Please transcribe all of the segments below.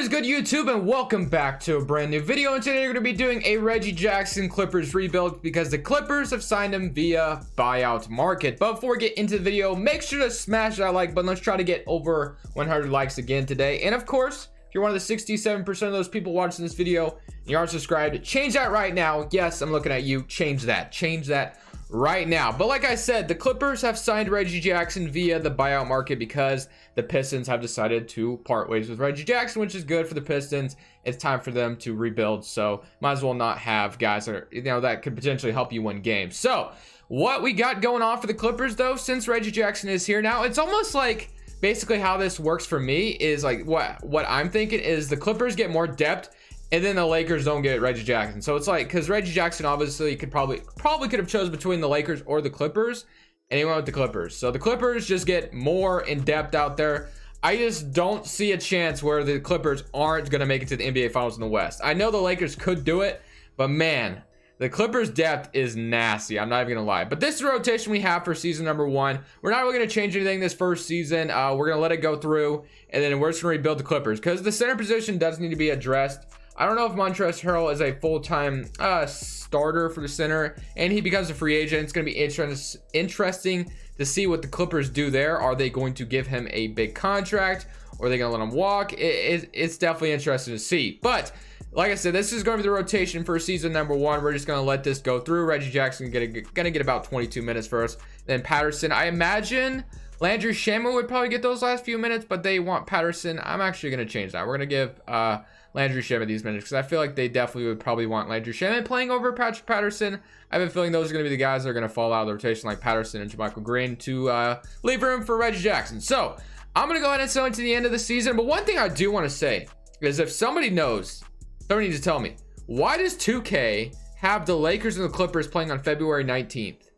What is good, YouTube, and welcome back to a brand new video. And today we're going to be doing a Reggie Jackson Clippers rebuild because the Clippers have signed him via buyout market. But before we get into the video, make sure to smash that like button. Let's try to get over 100 likes again today. And of course, if you're one of the 67% of those people watching this video and you aren't subscribed, change that right now. Yes, I'm looking at you. Change that right now. But like I said, the Clippers have signed Reggie Jackson via the buyout market because the Pistons have decided to part ways with Reggie Jackson, which is good for the Pistons. It's time for them to rebuild, so might as well not have guys that are, that could potentially help you win games. So what we got going on for the Clippers, though, since Reggie Jackson is here now, it's almost like basically how this works for me is like what I'm thinking is the Clippers get more depth and then the Lakers don't get Reggie Jackson. So it's like, because Reggie Jackson obviously could probably could have chosen between the Lakers or the Clippers, and he went with the Clippers. So the Clippers just get more in depth out there. I just don't see a chance where the Clippers aren't going to make it to the NBA Finals in the West. I know the Lakers could do it, but man, the Clippers depth is nasty. I'm not even going to lie. But this is the rotation we have for season number 1. We're not really going to change anything this first season. We're going to let it go through, and then we're just going to rebuild the Clippers because the center position does need to be addressed. I don't know if Montrezl Harrell is a full-time starter for the center, and he becomes a free agent. It's going to be interesting to see what the Clippers do there. Are they going to give him a big contract, or are they going to let him walk? It's definitely interesting to see. But like I said, this is going to be the rotation for season number 1. We're just going to let this go through. Reggie Jackson going to get about 22 minutes first. Then Patterson. I imagine Landry Shamet would probably get those last few minutes, but they want Patterson. I'm actually going to change that. We're going to give Landry Shamet these minutes because I feel like they definitely would probably want Landry Shamet playing over Patrick Patterson. I have a feeling those are going to be the guys that are going to fall out of the rotation, like Patterson and JaMychal Green, to leave room for Reggie Jackson. So I'm going to go ahead and sell into the end of the season. But one thing I do want to say is if somebody knows, somebody needs to tell me, why does 2K have the Lakers and the Clippers playing on February 19th?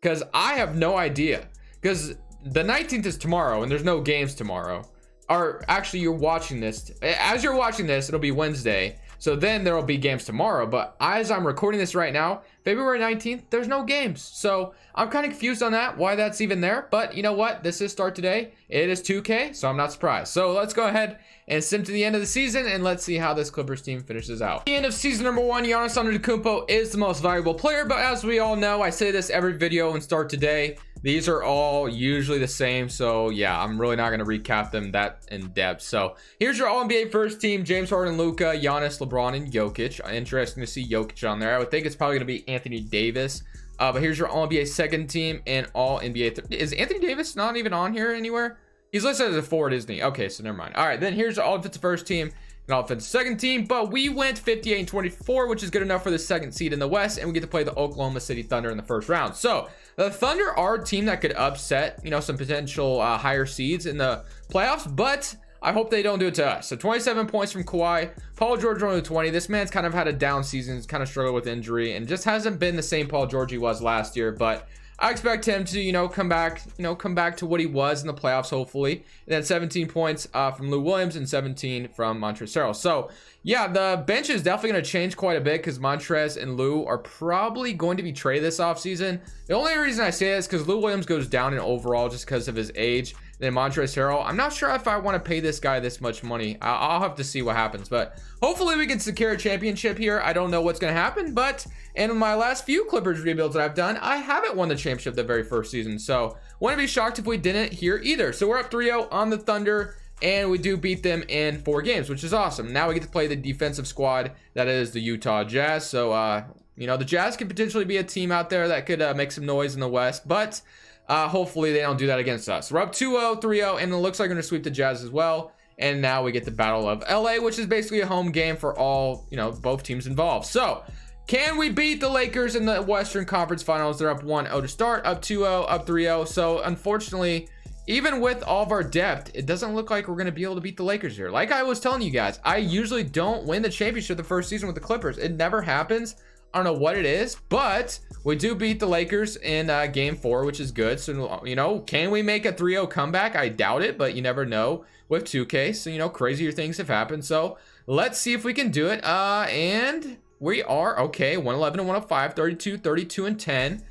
Because I have no idea. Because the 19th is tomorrow and there's no games tomorrow. Or actually, you're watching this. As you're watching this, it'll be Wednesday. So then there will be games tomorrow. But as I'm recording this right now, February 19th, there's no games. So I'm kind of confused on that, why that's even there. But you know what? This is start today. It is 2K, so I'm not surprised. So let's go ahead and sim to the end of the season, and let's see how this Clippers team finishes out. At the end of season number 1, Giannis Antetokounmpo is the most valuable player. But as we all know, I say this every video and start today. These are all usually the same, so yeah, I'm really not going to recap them that in depth. So here's your All-NBA first team: James Harden, Luka, Giannis, LeBron, and Jokic. Interesting to see Jokic on there. I would think it's probably going to be Anthony Davis. But here's your All-NBA second team and All-NBA. Is Anthony Davis not even on here anywhere? He's listed as a forward, isn't he? Okay, so never mind. All right, then here's the All-Defensive first team and All-Defensive second team. But we went 58-24, which is good enough for the second seed in the West, and we get to play the Oklahoma City Thunder in the first round. So the Thunder are a team that could upset, some potential higher seeds in the playoffs, but I hope they don't do it to us. So 27 points from Kawhi. Paul George only 20. This man's kind of had a down season. He's kind of struggled with injury and just hasn't been the same Paul George he was last year. But I expect him to, come back to what he was in the playoffs, hopefully. And then 17 points from Lou Williams and 17 from Montrezl Harrell. So yeah, the bench is definitely going to change quite a bit because Montrez and Lou are probably going to be traded this offseason. The only reason I say this is because Lou Williams goes down in overall just because of his age. Then Montrezl Harrell, I'm not sure if I want to pay this guy this much money. I'll have to see what happens, but hopefully we can secure a championship here. I don't know what's going to happen, but in my last few Clippers rebuilds that I've done, I haven't won the championship the very first season, so wouldn't be shocked if we didn't here either. So we're up 3-0 on the Thunder, and we do beat them in 4 games, which is awesome. Now we get to play the defensive squad that is the Utah Jazz. So the Jazz could potentially be a team out there that could make some noise in the West, but hopefully they don't do that against us. We're up 2-0, 3-0, and it looks like we're going to sweep the Jazz as well. And now we get the Battle of LA, which is basically a home game for all, both teams involved. So can we beat the Lakers in the Western Conference Finals? They're up 1-0 to start, up 2-0, up 3-0. So unfortunately, even with all of our depth, it doesn't look like we're going to be able to beat the Lakers here. Like I was telling you guys, I usually don't win the championship the first season with the Clippers. It never happens. I don't know what it is, but we do beat the Lakers in game 4, which is good. So, can we make a 3-0 comeback? I doubt it, but you never know with 2K. So, crazier things have happened. So let's see if we can do it. And we are okay. 111 and 105, 32, 32 and 10.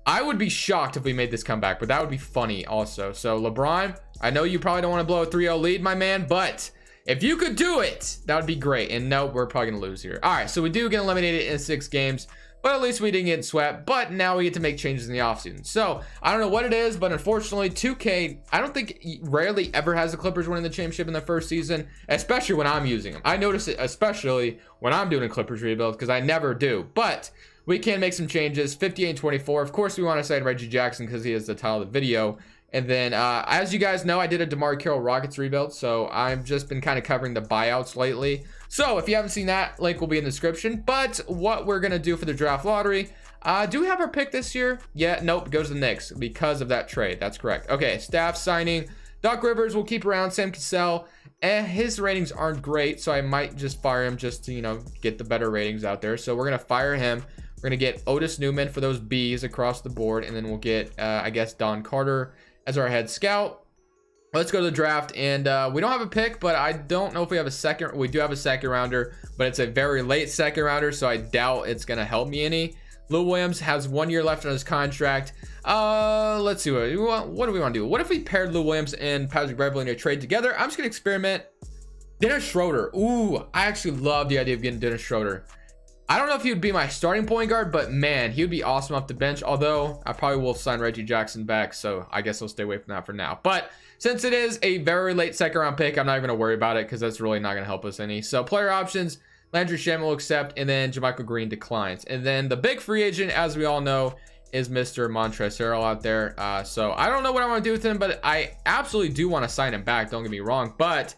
I would be shocked if we made this comeback, but that would be funny also. So LeBron, I know you probably don't want to blow a 3-0 lead, my man, but if you could do it, that would be great. And no, we're probably gonna lose here. All right, so we do get eliminated in 6 games, but at least we didn't get swept. But now we get to make changes in the offseason. So I don't know what it is, but unfortunately 2K, I don't think, rarely ever has the Clippers winning the championship in the first season, especially when I'm using them. I notice it especially when I'm doing a Clippers rebuild, because I never do. But we can make some changes. 58-24. Of course, we want to sign Reggie Jackson because he is the title of the video. And then, as you guys know, I did a DeMar Carroll Rockets rebuild, so I've just been kind of covering the buyouts lately. So if you haven't seen that, link will be in the description. But what we're going to do for the draft lottery, do we have our pick this year? Yeah, nope, goes to the Knicks because of that trade. That's correct. Okay, staff signing. Doc Rivers will keep around. Sam Cassell, his ratings aren't great, so I might just fire him just to, you know, get the better ratings out there. So we're going to fire him. We're going to get Otis Newman for those Bs across the board, and then we'll get, I guess, Don Carter as our head scout. Let's go to the draft, and we don't have a pick, but I don't know if we have a second. We do have a second rounder, but it's a very late second rounder, so I doubt it's gonna help me any. Lou Williams has 1 year left on his contract. Let's see what do we want to do. What if we paired Lou Williams and Patrick Beverley in a trade together? I'm just gonna experiment. Dennis Schroeder. Ooh, I actually love the idea of getting Dennis Schroeder. I don't know if he would be my starting point guard, but man, he would be awesome off the bench. Although I probably will sign Reggie Jackson back, so I guess I'll stay away from that for now. But since it is a very late second round pick, I'm not even gonna worry about it because that's really not gonna help us any. So player options, Landry Shamet will accept, and then JaMychal Green declines. And then the big free agent, as we all know, is Mr. Montrezl Harrell out there. So I don't know what I want to do with him, but I absolutely do want to sign him back. Don't get me wrong, but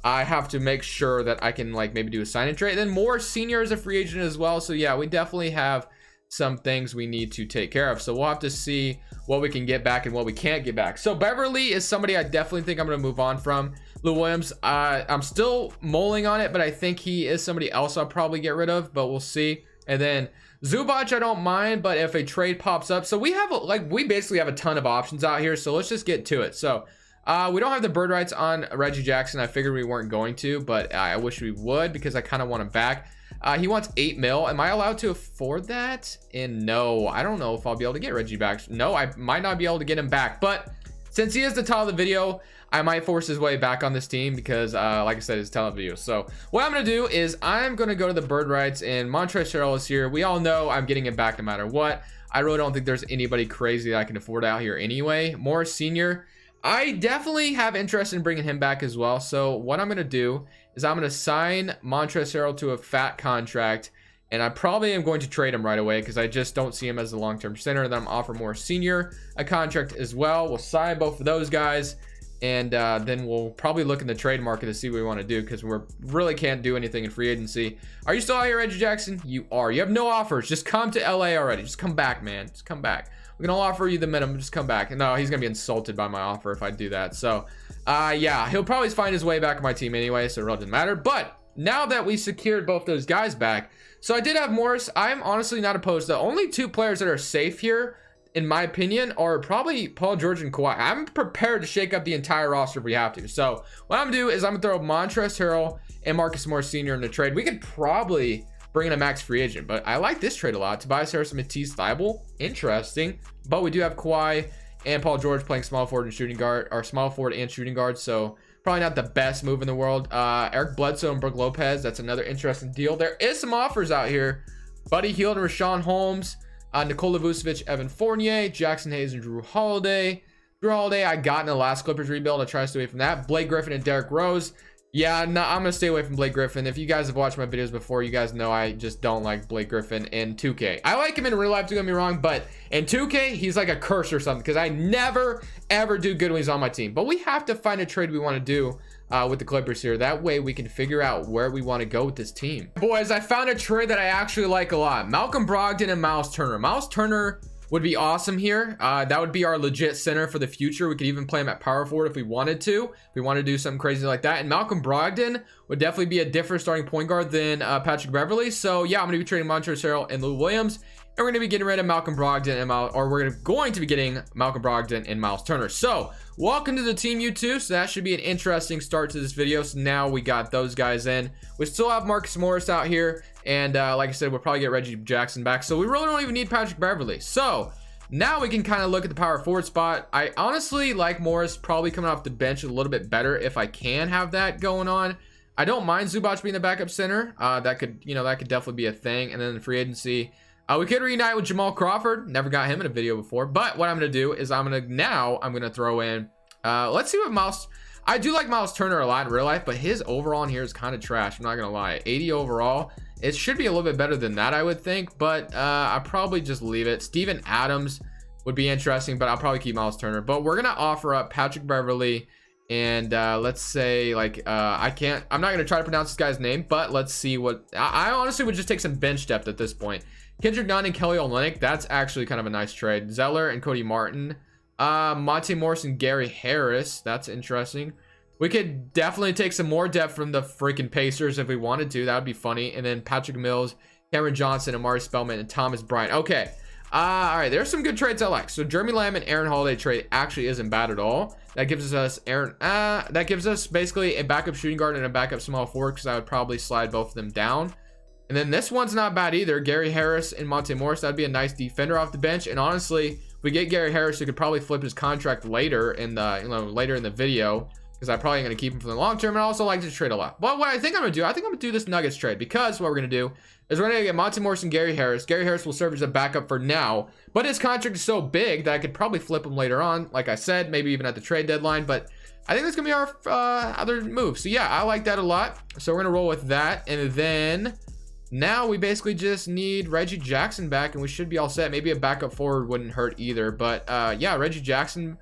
I have to make sure that I can like maybe do a sign and trade. And then more senior as a free agent as well. So yeah, we definitely have some things we need to take care of. So we'll have to see what we can get back and what we can't get back. So Beverly is somebody I definitely think I'm going to move on from. Lou Williams, I'm still mulling on it, but I think he is somebody else I'll probably get rid of, but we'll see. And then Zubac, I don't mind, but if a trade pops up, so we have we basically have a ton of options out here. So let's just get to it. So we don't have the bird rights on Reggie Jackson. I figured we weren't going to, but I wish we would because I kind of want him back. He wants 8 mil. Am I allowed to afford that? And no, I don't know if I'll be able to get Reggie back. No, I might not be able to get him back, but since he is the title of the video, I might force his way back on this team because, like I said, it's title of the video. So what I'm going to do is I'm going to go to the bird rights, and Montrezl Harrell is here. We all know I'm getting him back no matter what. I really don't think there's anybody crazy that I can afford out here anyway. Morris Senior, I definitely have interest in bringing him back as well. So what I'm going to do is I'm going to sign Montrezl Harrell to a fat contract, and I probably am going to trade him right away because I just don't see him as a long-term center. Then I'm offer Morris Senior a contract as well. We'll sign both of those guys, and then we'll probably look in the trade market to see what we want to do because we really can't do anything in free agency. Are you still out here, Reggie Jackson? You are. You have no offers. Just come to LA already. Just come back, man. Just come back. We're gonna offer you the minimum. Just come back. No, he's gonna be insulted by my offer if I do that. So yeah, he'll probably find his way back on my team anyway, so it really doesn't matter. But now that we secured both those guys back, so I did have Morris. I'm honestly not opposed. The only 2 players that are safe here, in my opinion, are probably Paul George and Kawhi. I'm prepared to shake up the entire roster if we have to. So what I'm gonna do is I'm gonna throw Montrezl Harrell and Marcus Morris Sr. in the trade. We could probably bring in a max free agent, but I like this trade a lot. Tobias Harris and Matisse Thybulle, interesting. But we do have Kawhi and Paul George playing small forward and shooting guard, or small forward and shooting guard. So probably not the best move in the world. Eric Bledsoe and Brook Lopez, that's another interesting deal. There is some offers out here. Buddy Hield and Rashawn Holmes, Nikola Vucevic, Evan Fournier, Jackson Hayes and Drew Holiday. Drew Holiday, I got in the last Clippers rebuild. I try to stay away from that. Blake Griffin and Derrick Rose. Yeah, no, I'm gonna stay away from Blake Griffin. If you guys have watched my videos before, you guys know I just don't like Blake Griffin in 2K. I like him in real life, don't get me wrong, but in 2K, he's like a curse or something because I never, ever do good when he's on my team. But we have to find a trade we want to do with the Clippers here. That way we can figure out where we want to go with this team. Boys, I found a trade that I actually like a lot. Malcolm Brogdon and Miles Turner. Miles Turner would be awesome here. That would be our legit center for the future. We could even play him at power forward if we wanted to. If we want to do something crazy like that. And Malcolm Brogdon would definitely be a different starting point guard than Patrick Beverley. So yeah, I'm going to be trading Montrezl Harrell and Lou Williams. And we're going to be getting rid of Malcolm Brogdon and we're going to be getting Malcolm Brogdon and Miles Turner. So welcome to the team, you two. So that should be an interesting start to this video. So now we got those guys in. We still have Marcus Morris out here. And like I said, we'll probably get Reggie Jackson back. So we really don't even need Patrick Beverley. So now we can kind of look at the power forward spot. I honestly like Morris probably coming off the bench a little bit better if I can have that going on. I don't mind Zubac being the backup center. That could definitely be a thing. And then the free agency, we could reunite with Jamal Crawford. Never got him in a video before. But what I'm going to do is I'm going to throw in, let's see what Miles, I do like Miles Turner a lot in real life, but his overall in here is kind of trash. I'm not going to lie. 80 overall. It should be a little bit better than that, I would think, but I probably just leave it. Steven Adams would be interesting, but I'll probably keep Miles Turner. But we're going to offer up Patrick Beverley and let's say like I'm not going to try to pronounce this guy's name, but let's see what I honestly would just take some bench depth at this point. Kendrick Nunn and Kelly Olynyk, that's actually kind of a nice trade. Zeller and Cody Martin, Monte Morris and Gary Harris, that's interesting. We could definitely take some more depth from the freaking Pacers if we wanted to. That would be funny. And then Patrick Mills, Cameron Johnson, Amari Spellman, and Thomas Bryant. Okay. All right. There's some good trades I like. So Jeremy Lamb and Aaron Holiday trade actually isn't bad at all. That gives us that gives us basically a backup shooting guard and a backup small forward, because I would probably slide both of them down. And then this one's not bad either. Gary Harris and Monte Morris. That'd be a nice defender off the bench. And honestly, if we get Gary Harris, we could probably flip his contract later in the later in the video, because I'm probably going to keep him for the long term. And I also like to trade a lot. But what I think I'm going to do, I think I'm going to do this Nuggets trade, because what we're going to do is we're going to get Monte Morris and Gary Harris. Gary Harris will serve as a backup for now, but his contract is so big that I could probably flip him later on. Like I said, maybe even at the trade deadline. But I think that's going to be our other move. So yeah, I like that a lot. So we're going to roll with that. And then now we basically just need Reggie Jackson back, and we should be all set. Maybe a backup forward wouldn't hurt either. But yeah, Reggie Jackson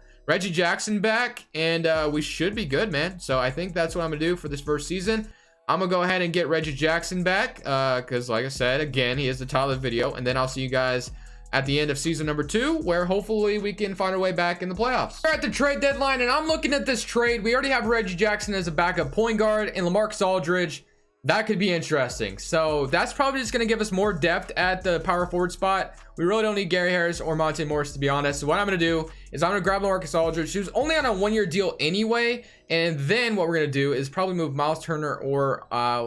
back, and we should be good, man. So I think that's what I'm gonna do for this first season. I'm gonna go ahead and get Reggie Jackson back, because like I said, again, he is the title of the video. And then I'll see you guys at the end of season number 2, where hopefully we can find our way back in the playoffs. We're at the trade deadline, and I'm looking at this trade. We already have Reggie Jackson as a backup point guard and LaMarcus Aldridge. That could be interesting. So that's probably just going to give us more depth at the power forward spot. We really don't need Gary Harris or Monte Morris, to be honest. So what I'm going to do is I'm going to grab LaMarcus Aldridge, who's only on a 1-year deal anyway. And then what we're going to do is probably move Miles Turner, or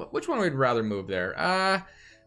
which one we'd rather move there?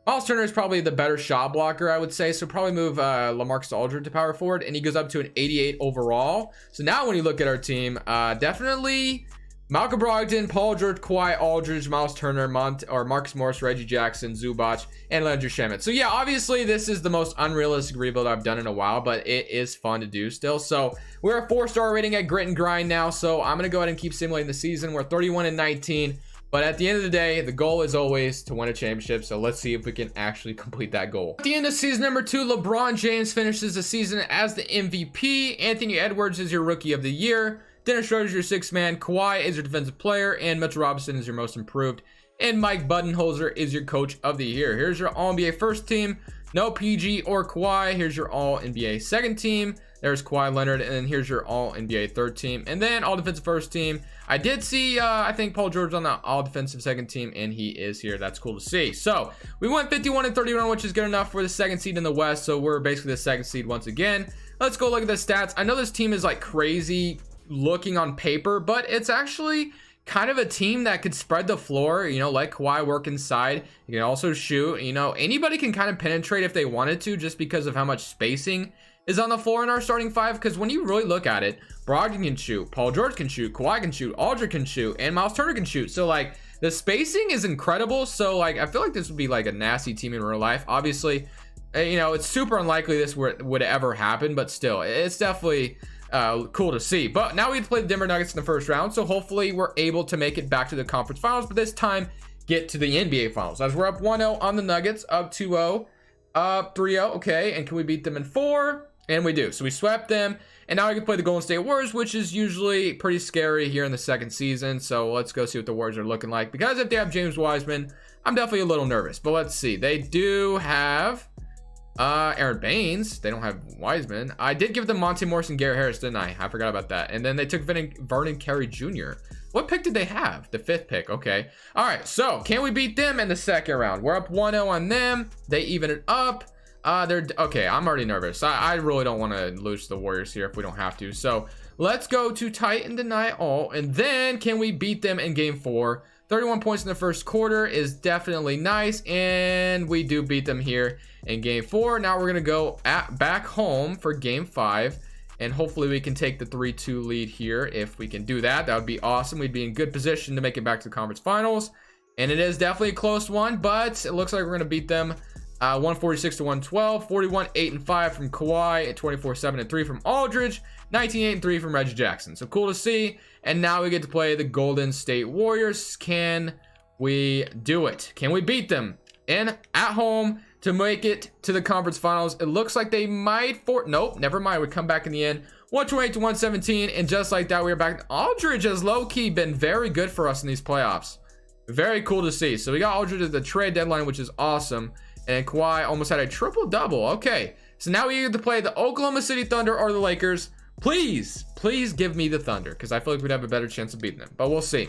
Miles Turner is probably the better shot blocker, I would say. So probably move LaMarcus Aldridge to power forward, and he goes up to an 88 overall. So now when you look at our team, definitely Malcolm Brogdon, Paul George, Kawhi, Aldridge, Miles Turner, Marcus Morris, Reggie Jackson, Zubac, and Landry Shamet. So yeah, obviously this is the most unrealistic rebuild I've done in a while, but it is fun to do still. So we're a 4-star rating at Grit and Grind now. So I'm going to go ahead and keep simulating the season. We're 31-19. But at the end of the day, the goal is always to win a championship. So let's see if we can actually complete that goal. At the end of season number 2, LeBron James finishes the season as the MVP. Anthony Edwards is your rookie of the year. Dennis Schroeder is your 6th man. Kawhi is your defensive player. And Mitchell Robinson is your most improved. And Mike Budenholzer is your coach of the year. Here's your All-NBA first team. No PG or Kawhi. Here's your All-NBA second team. There's Kawhi Leonard. And then here's your All-NBA third team. And then All-Defensive first team. I did see, I think, Paul George on the All-Defensive second team. And he is here. That's cool to see. So we went 51-31, which is good enough for the second seed in the West. So we're basically the second seed once again. Let's go look at the stats. I know this team is like crazy looking on paper, but it's actually kind of a team that could spread the floor, you know, let Kawhi work inside. You can also shoot, you know, anybody can kind of penetrate if they wanted to, just because of how much spacing is on the floor in our starting 5. Because when you really look at it, Brogdon can shoot, Paul George can shoot, Kawhi can shoot, Aldridge can shoot, and Miles Turner can shoot. So like the spacing is incredible. So like I feel like this would be like a nasty team in real life. Obviously, you know, it's super unlikely this would ever happen, but still, it's definitely cool to see. But now we have to play the Denver Nuggets in the first round, so hopefully we're able to make it back to the conference finals, but this time get to the NBA finals, as we're up 1-0 on the Nuggets, up 2-0, up 3-0. Okay, and can we beat them in 4? And we do. So we swept them, and now we can play the Golden State Warriors, which is usually pretty scary here in the second season. So let's go see what the Warriors are looking like, because if they have James Wiseman, I'm definitely a little nervous. But let's see. They do have Aaron Baines. They don't have Wiseman. I did give them Monte Morris and Gary Harris, didn't I? I forgot about that. And then they took Vernon Carey Jr. What pick did they have? The 5th pick. Okay. All right. So can we beat them in the second round? We're up 1-0 on them. They even it up. They're okay. I'm already nervous. I really don't want to lose to the Warriors here if we don't have to. So let's go to tight and deny all. And then can we beat them in game 4? 31 points in the first quarter is definitely nice, and we do beat them here in game 4. Now we're gonna go back home for game 5, and hopefully we can take the 3-2 lead here. If we can do that, that would be awesome. We'd be in good position to make it back to the conference finals. And it is definitely a close one, but it looks like we're going to beat them 146 to 112, 41, 8 and 5 from Kawhi, 24, 7 and 3 from Aldridge, 19, 8 and 3 from Reggie Jackson. So cool to see. And now we get to play the Golden State Warriors. Can we do it? Can we beat them at home to make it to the conference finals? It looks like they might nope, never mind. We come back in the end, 128 to 117, and just like that, we are back. Aldridge has low-key been very good for us in these playoffs. Very cool to see. So we got Aldridge at the trade deadline, which is awesome. And Kawhi almost had a triple-double. Okay, so now we get to play the Oklahoma City Thunder or the Lakers. Please give me the Thunder, because I feel like we'd have a better chance of beating them. But we'll see.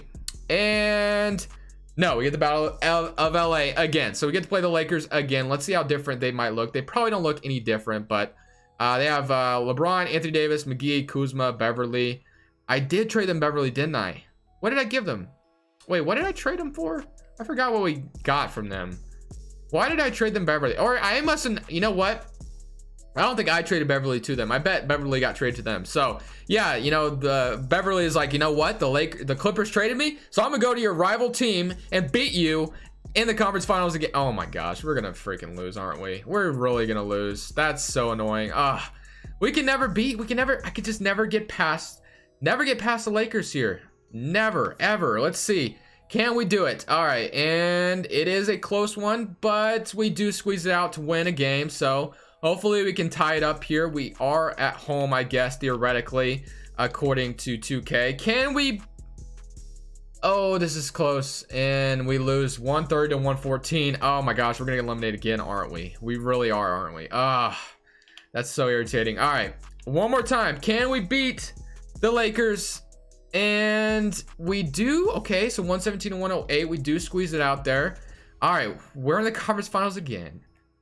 And no, we get the Battle of LA again. So we get to play the Lakers again. Let's see how different they might look. They probably don't look any different, but they have LeBron, Anthony Davis, McGee, Kuzma, Beverly. I did trade them Beverly, didn't I? What did I give them? Wait, what did I trade them for? I forgot what we got from them. Why did I trade them Beverly? Or I mustn't, you know what? I don't think I traded Beverly to them. I bet Beverly got traded to them. So yeah, you know, the Beverly is like, you know what? The Clippers traded me, so I'm gonna go to your rival team and beat you in the conference finals again. Oh my gosh, we're gonna freaking lose, aren't we? We're really gonna lose. That's so annoying. We can never beat. I could just never get past the Lakers here. Never, ever. Let's see. Can we do it? All right, and it is a close one, but we do squeeze it out to win a game. So hopefully we can tie it up here. We are at home, I guess, theoretically, according to 2K. Can we? Oh, this is close, and we lose 130 to 114. Oh my gosh, we're gonna get eliminated again, aren't we? We really are, aren't we? That's so irritating. All right, one more time. Can we beat the Lakers? And we do. Okay, so 117 to 108. We do squeeze it out there. All right, we're in the conference finals again.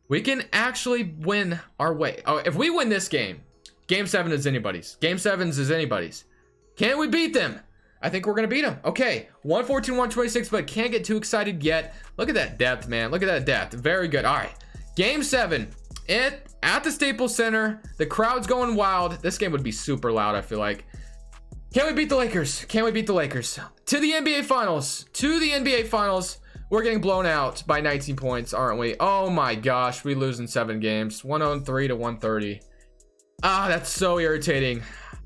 We can actually win our way. Oh, if we win this game, game 7 is anybody's. Game 7's is anybody's. Can we beat them? I think we're gonna beat them. Okay, 114, 126, but can't get too excited yet. Look at that depth, man. Look at that depth. Very good. All right, game 7 at the Staples Center. The crowd's going wild. This game would be super loud, I feel like. Can we beat the Lakers? Can we beat the Lakers? To the NBA Finals. To the NBA Finals. We're getting blown out by 19 points, aren't we? Oh my gosh. We lose in 7 games. 103 to 130. That's so irritating.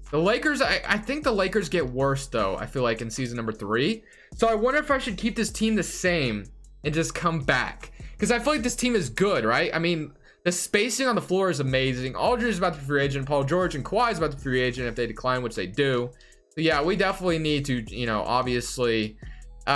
The Lakers, I think the Lakers get worse, though, I feel like, in season number 3. So I wonder if I should keep this team the same and just come back. Because I feel like this team is good, right? I mean, the spacing on the floor is amazing. Aldridge is about to be free agent. Paul George and Kawhi is about to be free agent if they decline, which they do. So yeah, we definitely need to, you know, obviously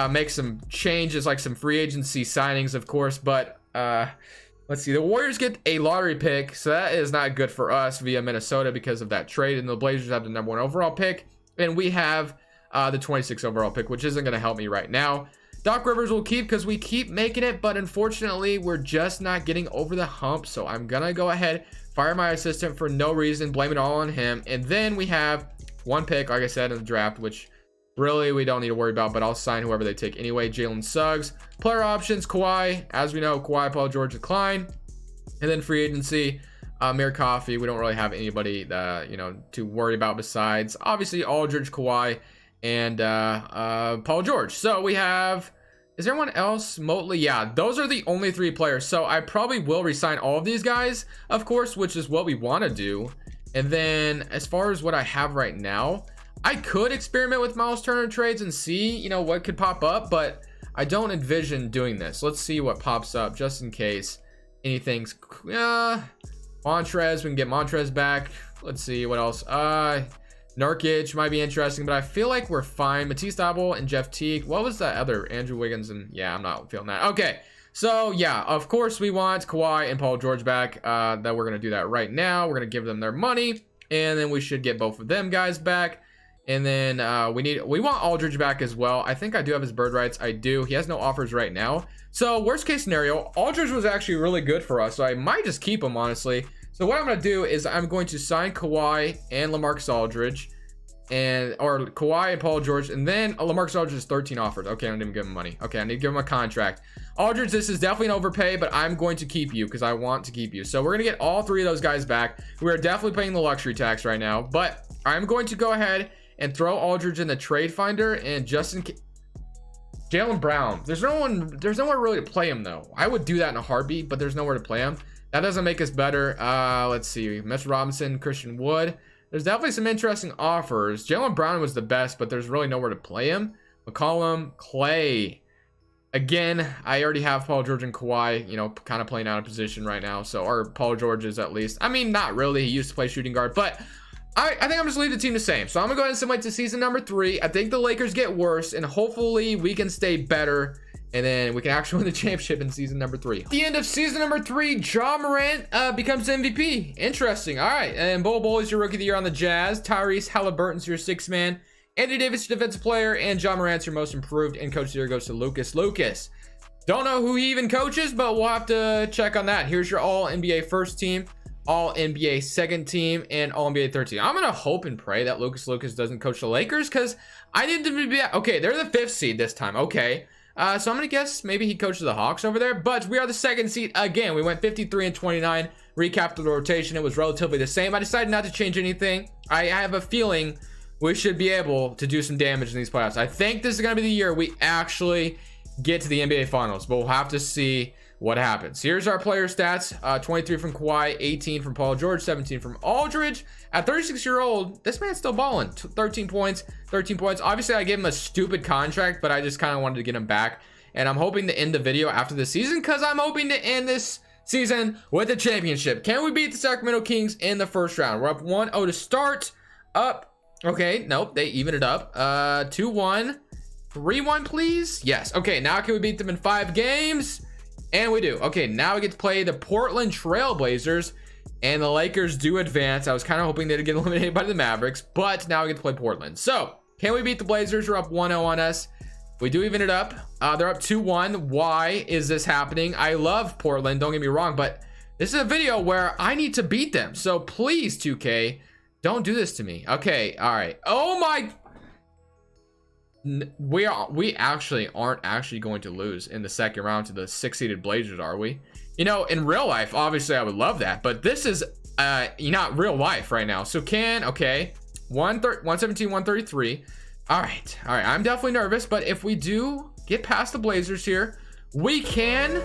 make some changes, like some free agency signings, of course. But let's see. The Warriors get a lottery pick, so that is not good for us via Minnesota because of that trade. And the Blazers have the #1 overall pick, and we have the 26th overall pick, which isn't going to help me right now. Doc Rivers will keep because we keep making it, but unfortunately, we're just not getting over the hump. So I'm going to go ahead, fire my assistant for no reason, blame it all on him. And then we have 1 pick, like I said, in the draft, which really we don't need to worry about, but I'll sign whoever they take anyway. Jalen Suggs. Player options, Kawhi. As we know, Kawhi, Paul George decline. And then free agency, Amir Coffey. We don't really have anybody that, you know, to worry about besides, obviously, Aldridge, Kawhi, and Paul George. So we have, is there anyone else? Motley, yeah, those are the only 3 players. So I probably will resign all of these guys, of course, which is what we want to do. And then as far as what I have right now, I could experiment with Miles Turner trades and see, you know, what could pop up, but I don't envision doing this. Let's see what pops up just in case anything's, Montrez, we can get Montrez back. Let's see what else. Nurkic might be interesting, but I feel like we're fine. Matisse Thybulle and Jeff Teague. What was that other? Andrew Wiggins, and yeah, I'm not feeling that. Okay. So yeah, of course we want Kawhi and Paul George back. That we're gonna do that right now. We're gonna give them their money, and then we should get both of them guys back. And then we want Aldridge back as well. I think I do have his bird rights. I do. He has no offers right now. So worst case scenario, Aldridge was actually really good for us. So I might just keep him, honestly. So what I'm gonna do is I'm going to sign Kawhi and LaMarcus Aldridge, or Kawhi and Paul George, and then LaMarcus Aldridge is 13 offers. Okay, I don't even give him money. Okay, I need to give him a contract. Aldridge, this is definitely an overpay, but I'm going to keep you because I want to keep you. So we're gonna get all 3 of those guys back. We are definitely paying the luxury tax right now, but I'm going to go ahead and throw Aldridge in the trade finder, and just Jaylen Brown. There's nowhere really to play him though. I would do that in a heartbeat, but there's nowhere to play him. That doesn't make us better. Let's see. Mitchell Robinson, Christian Wood. There's definitely some interesting offers. Jaylen Brown was the best, but there's really nowhere to play him. McCollum, Clay. Again, I already have Paul George and Kawhi, you know, kind of playing out of position right now. So, or Paul George is at least. I mean, not really. He used to play shooting guard, but I think I'm just leaving the team the same. So I'm gonna go ahead and simulate to season number 3. I think the Lakers get worse, and hopefully we can stay better, and then we can actually win the championship in season number 3. At the end of season number 3, Ja Morant becomes MVP. Interesting. All right, and Bol Bol is your rookie of the year on the Jazz. Tyrese Halliburton's your 6th man. Anthony Davis, your defensive player, and Ja Morant's your most improved. And coach of the year goes to Lucas. Don't know who he even coaches, but we'll have to check on that. Here's your All NBA first team, All NBA second team, and All NBA third team. I'm gonna hope and pray that Lucas doesn't coach the Lakers, because I need to be okay. They're the 5th seed this time. Okay, so I'm gonna guess maybe he coaches the Hawks over there, but we are the 2nd seed again. We went 53 and 29. Recap the rotation, it was relatively the same. I decided not to change anything. I have a feeling we should be able to do some damage in these playoffs. I think this is gonna be the year we actually get to the NBA Finals, but we'll have to see what happens. Here's our player stats. 23 from Kawhi, 18 from Paul George, 17 from Aldridge. At 36-year-old, this man's still balling. 13 points. Obviously, I gave him a stupid contract, but I just kind of wanted to get him back. And I'm hoping to end the video after the season, because I'm hoping to end this season with a championship. Can we beat the Sacramento Kings in the first round? We're up 1-0 to start. Up. Okay, nope, they even it up. 2-1. 3-1, please. Yes. Okay, now can we beat them in 5 games? And we do. Okay, now we get to play the Portland Trail Blazers, and the Lakers do advance. I was kind of hoping they'd get eliminated by the Mavericks, but now we get to play Portland. So, can we beat the Blazers? We're up 1-0 on us. We do even it up. They're up 2-1. Why is this happening? I love Portland, don't get me wrong, but this is a video where I need to beat them. So, please, 2K, don't do this to me. Okay, all right. Oh my... We actually aren't actually going to lose in the second round to the 6-seeded Blazers, are we? You know, in real life, obviously I would love that, but this is not real life right now. So okay, 117, 133. All right, I'm definitely nervous, but if we do get past the Blazers here, we can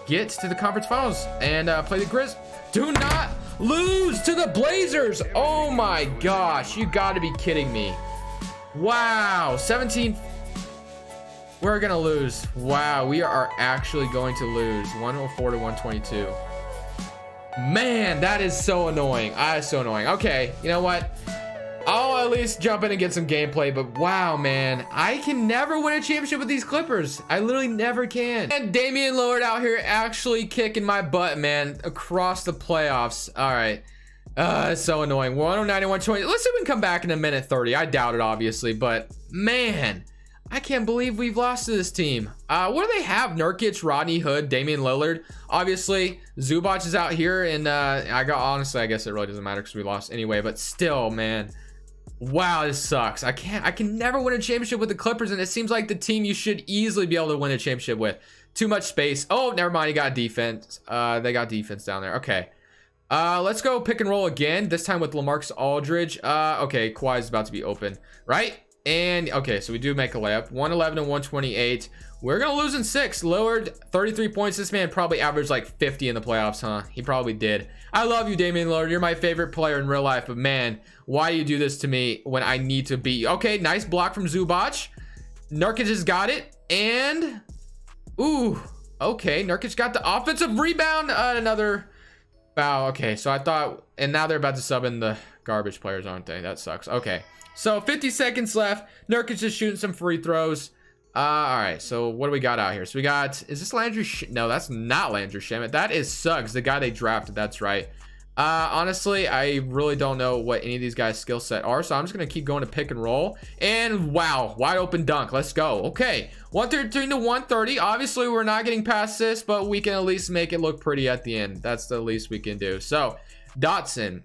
get to the conference finals and play the Grizz. Do not lose to the Blazers. Oh my gosh, you got to be kidding me. Wow, 17. We're gonna lose. Wow, we are actually going to lose 104 to 122. Man, that is so annoying. So annoying. Okay, you know what? I'll at least jump in and get some gameplay, but wow, man, I can never win a championship with these Clippers. I literally never can. And Damian Lillard out here actually kicking my butt, man, across the playoffs. All right. It's so annoying. 109 and 120. Let's see if we can come back in a minute 30. I doubt it, obviously, but man, I can't believe we've lost to this team. What do they have? Nurkic, Rodney Hood, Damian Lillard. Obviously, Zubac is out here, and honestly, I guess it really doesn't matter because we lost anyway, but still, man. Wow, this sucks. I can never win a championship with the Clippers, and it seems like the team you should easily be able to win a championship with. Too much space. Oh, never mind. You got defense. They got defense down there. Okay. Let's go pick and roll again, this time with LaMarcus Aldridge. Okay, Kawhi's about to be open, right? And okay, so we do make a layup. 111 and 128. We're gonna lose in 6. Lillard, 33 points. This man probably averaged like 50 in the playoffs, huh? He probably did. I love you, Damian Lillard. You're my favorite player in real life, but man, why do you do this to me when I need to beat you? Okay, nice block from Zubac. Nurkic has got it, and ooh, okay, Nurkic got the offensive rebound. Another foul. Okay, so I thought, and now they're about to sub in the garbage players, aren't they? That sucks. Okay, so 50 seconds left. Nurkic is shooting some free throws. All right, so what do we got out here? So we got, is this Landry? No, that's not Landry Shamet. That is Suggs, the guy they drafted. That's right. Honestly, I really don't know what any of these guys' skill set are, so I'm just gonna keep going to pick and roll. And wow, wide open dunk. Let's go. Okay, 113 to 130. Obviously, we're not getting past this, but we can at least make it look pretty at the end. That's the least we can do. So, Dotson,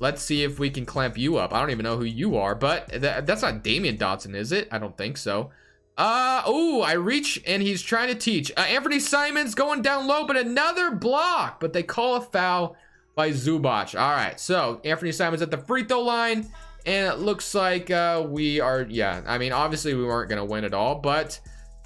let's see if we can clamp you up. I don't even know who you are, but that's not Damian Dotson, is it? I don't think so. Oh, I reach and he's trying to teach. Anthony Simons going down low, but another block, but they call a foul by Zubac. All right, so Anthony Simons at the free throw line, and it looks like we are, yeah, I mean, obviously we weren't going to win at all, but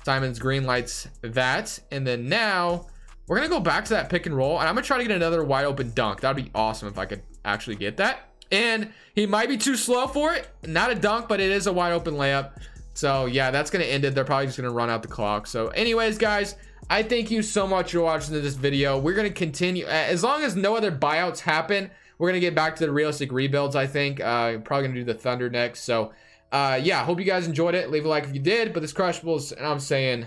Simon's green lights that. And then now we're going to go back to that pick and roll. And I'm going to try to get another wide open dunk. That would be awesome if I could actually get that. And he might be too slow for it. Not a dunk, but it is a wide open layup. So yeah, that's going to end it. They're probably just going to run out the clock. So anyways, guys, I thank you so much for watching this video. We're going to continue. As long as no other buyouts happen, we're going to get back to the realistic rebuilds, I think. Probably going to do the Thunder next. So yeah, hope you guys enjoyed it. Leave a like if you did. But this Crushables, and I'm saying